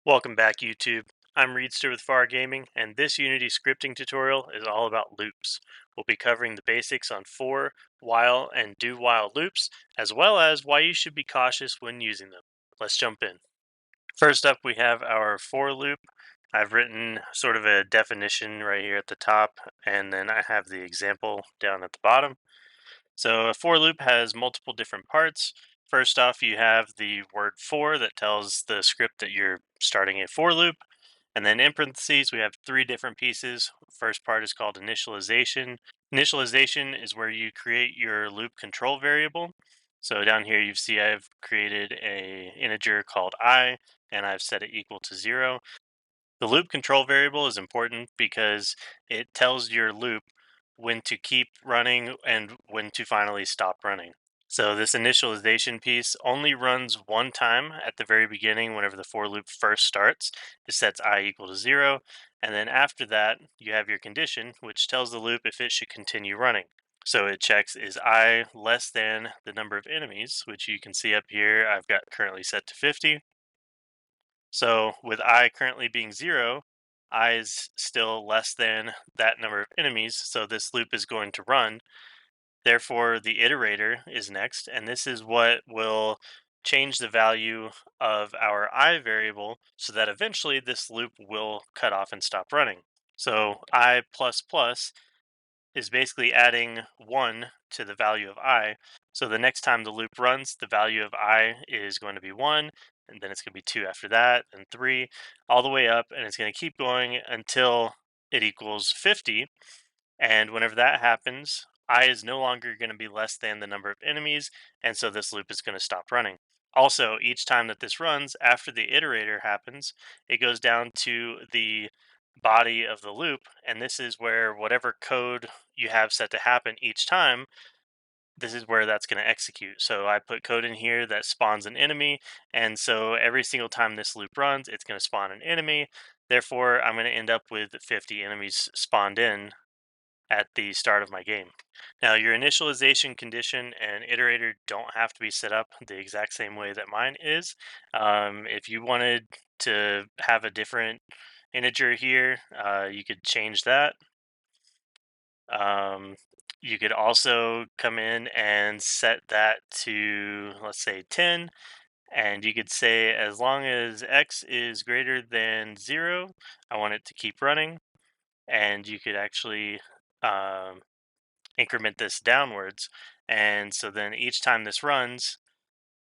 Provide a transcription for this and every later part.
Welcome back, YouTube. I'm Reedster with Far Gaming, and this Unity scripting tutorial is all about loops. We'll be covering the basics on for, while, and do while loops, as well as why you should be cautious when using them. Let's jump in. First up, we have our for loop. I've written sort of a definition right here at the top, and then I have the example down at the bottom. So a for loop has multiple different parts. First off, you have the word for that tells the script that you're starting a for loop. And then in parentheses, we have three different pieces. First part is called initialization. Initialization is where you create your loop control variable. So down here you see I've created a integer called I, and I've set it equal to 0. The loop control variable is important because it tells your loop when to keep running and when to finally stop running. So this initialization piece only runs one time at the very beginning whenever the for loop first starts. It sets I equal to 0. And then after that, you have your condition, which tells the loop if it should continue running. So it checks, is I less than the number of enemies, which you can see up here, I've got currently set to 50. So with I currently being 0, I is still less than that number of enemies, so this loop is going to run. Therefore, the iterator is next, and this is what will change the value of our I variable so that eventually this loop will cut off and stop running. So I plus plus is basically adding 1 to the value of I. So the next time the loop runs, the value of I is going to be 1, and then it's going to be 2 after that, and 3, all the way up, and it's going to keep going until it equals 50. And whenever that happens, I is no longer going to be less than the number of enemies, and so this loop is going to stop running. Also, each time that this runs, after the iterator happens, it goes down to the body of the loop, and this is where whatever code you have set to happen each time, this is where that's going to execute. So I put code in here that spawns an enemy, and so every single time this loop runs, it's going to spawn an enemy. Therefore, I'm going to end up with 50 enemies spawned in at the start of my game. Now, your initialization condition and iterator don't have to be set up the exact same way that mine is. If you wanted to have a different integer here, you could change that. You could also come in and set that to, let's say, 10. And you could say, as long as x is greater than 0, I want it to keep running. And you could actually increment this downwards. And so then each time this runs,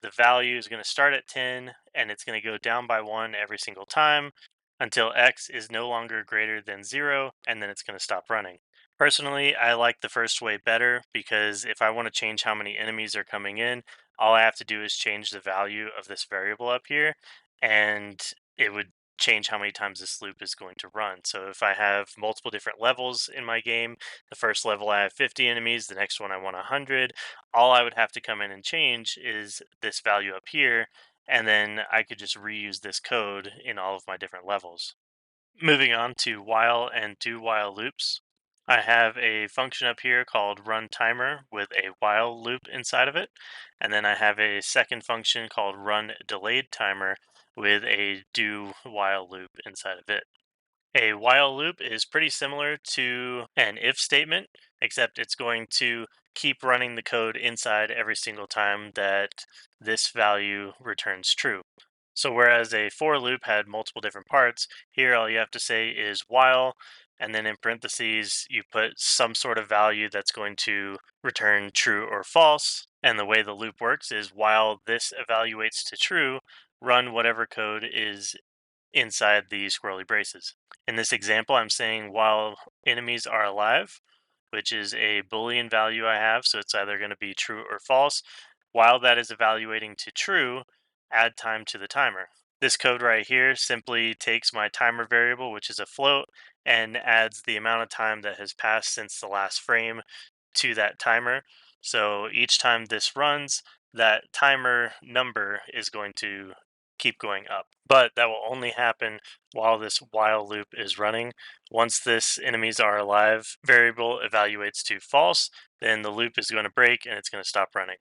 the value is going to start at 10 and it's going to go down by 1 every single time until x is no longer greater than 0, and then it's going to stop running. Personally, I like the first way better because if I want to change how many enemies are coming in, all I have to do is change the value of this variable up here, and it would change how many times this loop is going to run. So if I have multiple different levels in my game, the first level I have 50 enemies, the next one I want 100, all I would have to come in and change is this value up here, and then I could just reuse this code in all of my different levels. Moving on to while and do while loops. I have a function up here called run timer with a while loop inside of it. And then I have a second function called run delayed timer with a do while loop inside of it. A while loop is pretty similar to an if statement, except it's going to keep running the code inside every single time that this value returns true. So whereas a for loop had multiple different parts, here all you have to say is while, and then in parentheses, you put some sort of value that's going to return true or false. And the way the loop works is while this evaluates to true, run whatever code is inside the squirrely braces. In this example, I'm saying while enemies are alive, which is a Boolean value I have, so it's either going to be true or false. While that is evaluating to true, add time to the timer. This code right here simply takes my timer variable, which is a float, and adds the amount of time that has passed since the last frame to that timer. So each time this runs, that timer number is going to keep going up. But that will only happen while this while loop is running. Once this enemies are alive variable evaluates to false, then the loop is going to break and it's going to stop running.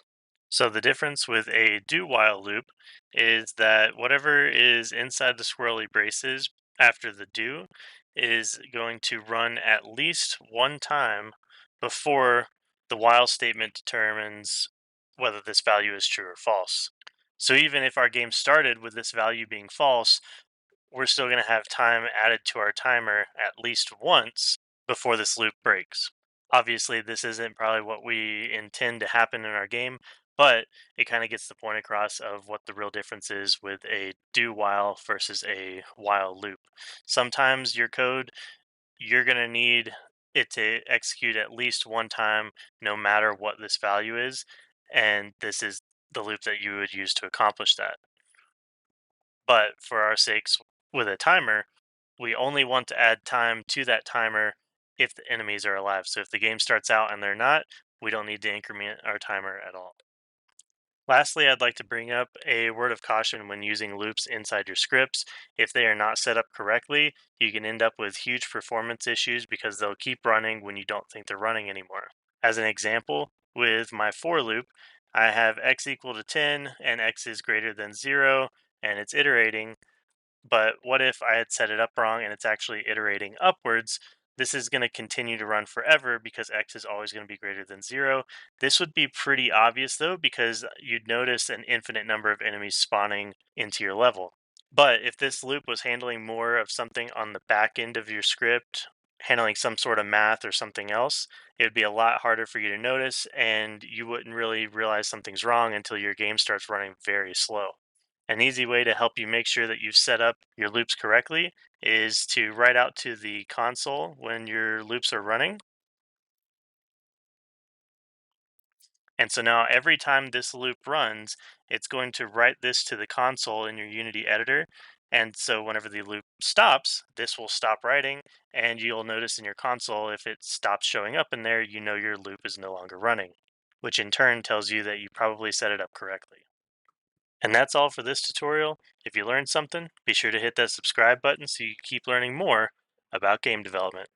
So the difference with a do while loop is that whatever is inside the swirly braces after the do is going to run at least one time before the while statement determines whether this value is true or false. So even if our game started with this value being false, we're still going to have time added to our timer at least once before this loop breaks. Obviously, this isn't probably what we intend to happen in our game, but it kind of gets the point across of what the real difference is with a do while versus a while loop. Sometimes your code, you're going to need it to execute at least one time, no matter what this value is. And this is the loop that you would use to accomplish that. But for our sakes, with a timer, we only want to add time to that timer if the enemies are alive. So if the game starts out and they're not, we don't need to increment our timer at all. Lastly, I'd like to bring up a word of caution when using loops inside your scripts. If they are not set up correctly, you can end up with huge performance issues because they'll keep running when you don't think they're running anymore. As an example, with my for loop, I have x equal to 10 and x is greater than 0, and it's iterating. But what if I had set it up wrong and it's actually iterating upwards? This is going to continue to run forever because x is always going to be greater than 0. This would be pretty obvious though, because you'd notice an infinite number of enemies spawning into your level. But if this loop was handling more of something on the back end of your script, handling some sort of math or something else, it would be a lot harder for you to notice, and you wouldn't really realize something's wrong until your game starts running very slow. An easy way to help you make sure that you've set up your loops correctly is to write out to the console when your loops are running. And so now every time this loop runs, it's going to write this to the console in your Unity editor. And so whenever the loop stops, this will stop writing. And you'll notice in your console, if it stops showing up in there, you know your loop is no longer running, which in turn tells you that you probably set it up correctly. And that's all for this tutorial. If you learned something, be sure to hit that subscribe button so you keep learning more about game development.